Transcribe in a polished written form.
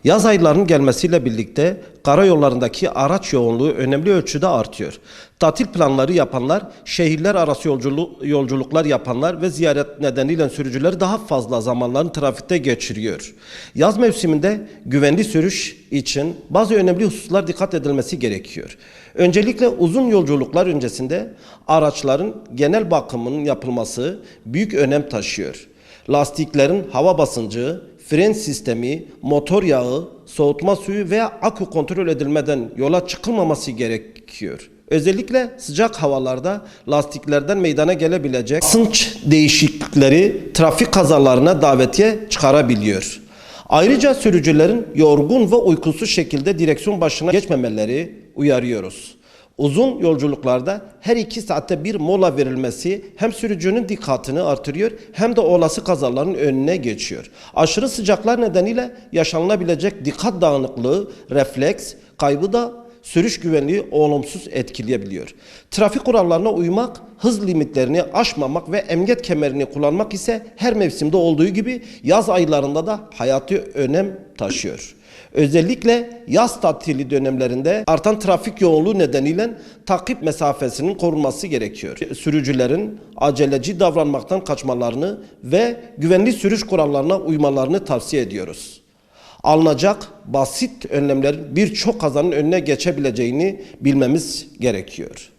Yaz aylarının gelmesiyle birlikte karayollarındaki araç yoğunluğu önemli ölçüde artıyor. Tatil planları yapanlar, şehirler arası yolculuklar yapanlar ve ziyaret nedeniyle sürücüler daha fazla zamanlarını trafikte geçiriyor. Yaz mevsiminde güvenli sürüş için bazı önemli hususlar dikkat edilmesi gerekiyor. Öncelikle uzun yolculuklar öncesinde araçların genel bakımının yapılması büyük önem taşıyor. Lastiklerin hava basıncı, fren sistemi, motor yağı, soğutma suyu veya akü kontrol edilmeden yola çıkılmaması gerekiyor. Özellikle sıcak havalarda lastiklerden meydana gelebilecek basınç değişiklikleri trafik kazalarına davetiye çıkarabiliyor. Ayrıca sürücülerin yorgun ve uykusuz şekilde direksiyon başına geçmemeleri uyarıyoruz. Uzun yolculuklarda her 2 saatte bir mola verilmesi hem sürücünün dikkatini artırıyor hem de olası kazaların önüne geçiyor. Aşırı sıcaklar nedeniyle yaşanılabilecek dikkat dağınıklığı, refleks kaybı da sürüş güvenliği olumsuz etkileyebiliyor. Trafik kurallarına uymak, hız limitlerini aşmamak ve emniyet kemerini kullanmak ise her mevsimde olduğu gibi yaz aylarında da hayati önem taşıyor. Özellikle yaz tatili dönemlerinde artan trafik yoğunluğu nedeniyle takip mesafesinin korunması gerekiyor. Sürücülerin aceleci davranmaktan kaçmalarını ve güvenli sürüş kurallarına uymalarını tavsiye ediyoruz. Alınacak basit önlemlerin birçok kazanın önüne geçebileceğini bilmemiz gerekiyor.